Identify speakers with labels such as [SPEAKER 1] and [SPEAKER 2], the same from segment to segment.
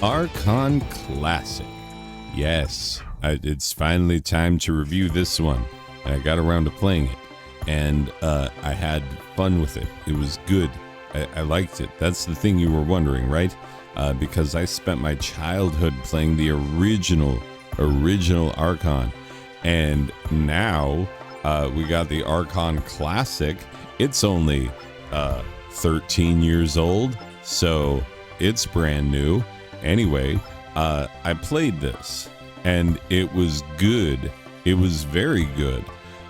[SPEAKER 1] Archon Classic. Yes, it's finally time to review this one. I got around to playing it, and I had fun with it. It was good. I liked it. That's the thing you were wondering, right? Because I spent my childhood playing the original Archon, and now we got the Archon Classic. It's only 13 years old, so it's brand new. Anyway, I played this, and it was good. It was very good.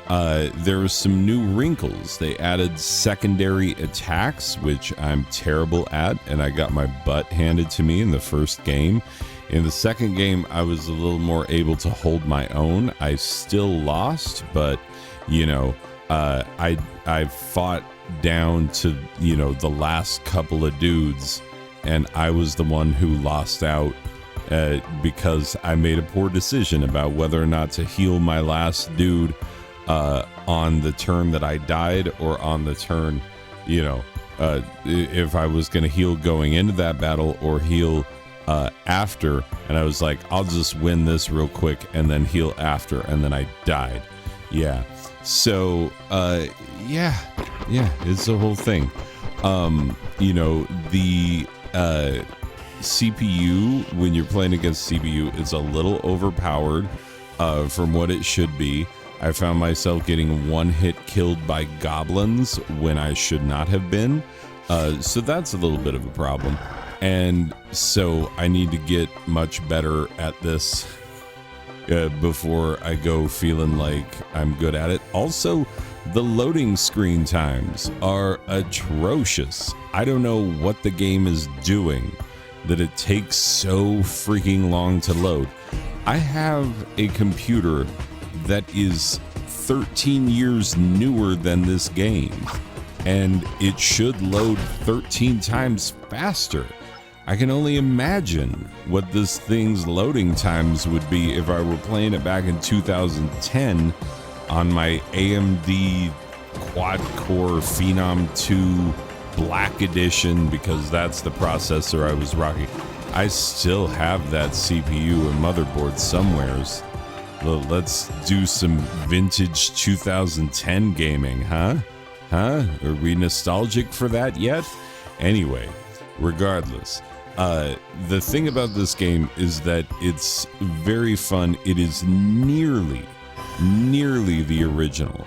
[SPEAKER 1] There were some new wrinkles. They added secondary attacks, which I'm terrible at, and I got my butt handed to me in the first game. In the second game, I was a little more able to hold my own. I still lost, but, you know, I fought down to, you know, the last couple of dudes, and I was the one who lost out because I made a poor decision about whether or not to heal my last dude on the turn that I died, or on the turn, you know, if I was going to heal going into that battle or heal after. And I was like, I'll just win this real quick and then heal after, and then I died. Yeah. So yeah, it's the whole thing. You know, the CPU, when you're playing against CPU, is a little overpowered from what it should be. I found myself getting one hit killed by goblins when I should not have been. So that's a little bit of a problem. And so I need to get much better at this before I go feeling like I'm good at it. Also, the loading screen times are atrocious. I don't know what the game is doing that it takes so freaking long to load. I have a computer that is 13 years newer than this game, and it should load 13 times faster. I can only imagine what this thing's loading times would be if I were playing it back in 2010 on my AMD quad-core Phenom 2 Black Edition, because that's the processor I was rocking. I still have that CPU and motherboard somewheres. Let's do some vintage 2010 gaming, huh? Are we nostalgic for that yet? Anyway, regardless, the thing about this game is that it's very fun. It is nearly the original.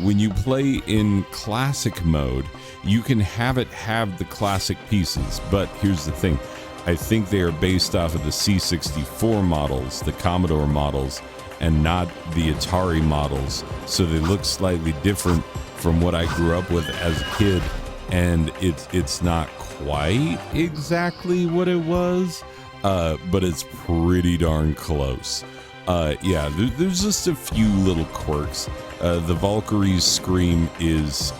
[SPEAKER 1] When you play in classic mode, you can have it have the classic pieces, but here's the thing. I think they are based off of the C64 models, the Commodore models, and not the Atari models. So they look slightly different from what I grew up with as a kid, and it's not quite exactly what it was, but it's pretty darn close. Yeah, there's just a few little quirks. The Valkyrie's scream is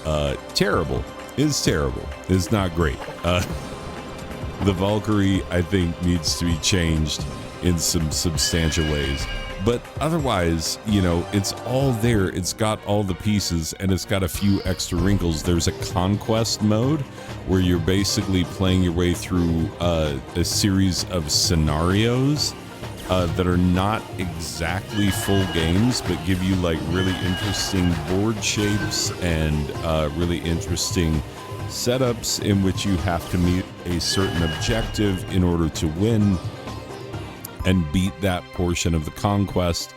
[SPEAKER 1] terrible. It's terrible. It's not great. The Valkyrie, I think, needs to be changed in some substantial ways. But otherwise, you know, it's all there. It's got all the pieces, and it's got a few extra wrinkles. There's a conquest mode where you're basically playing your way through a series of scenarios that are not exactly full games, but give you like really interesting board shapes and really interesting setups in which you have to meet a certain objective in order to win and beat that portion of the conquest.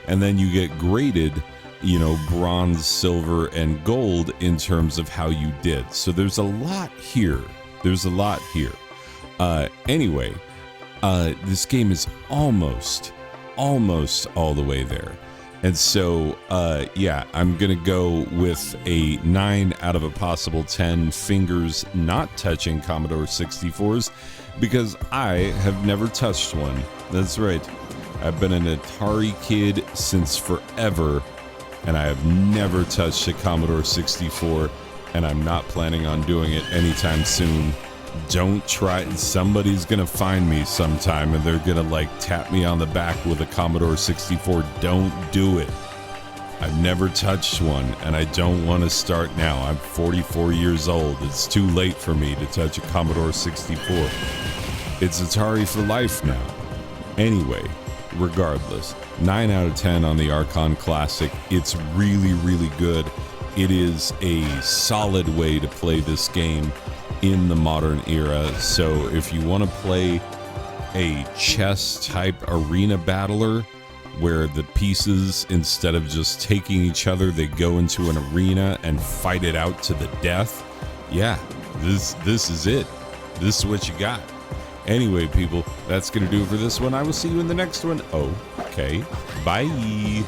[SPEAKER 1] And then you get graded, you know, bronze, silver, and gold in terms of how you did. So there's a lot here. Anyway, this game is almost all the way there. And so, yeah, I'm going to go with a 9 out of a possible 10 fingers not touching Commodore 64s, because I have never touched one. That's right. I've been an Atari kid since forever, and I have never touched a Commodore 64, and I'm not planning on doing it anytime soon. Don't try. Somebody's gonna find me sometime and they're gonna like tap me on the back with a Commodore 64. Don't do it. I've never touched one, and I don't want to start now. I'm 44 years old. It's too late for me to touch a Commodore 64. It's Atari for life now. Anyway, regardless, 9 out of 10 on the Archon Classic. It's really, really good. It is a solid way to play this game in the modern era. So if you want to play a chess type arena battler where the pieces, instead of just taking each other, they go into an arena and fight it out to the death, yeah, this is it. This is what you got. Anyway, people, that's going to do it for this one. I will see you in the next one. Okay, bye.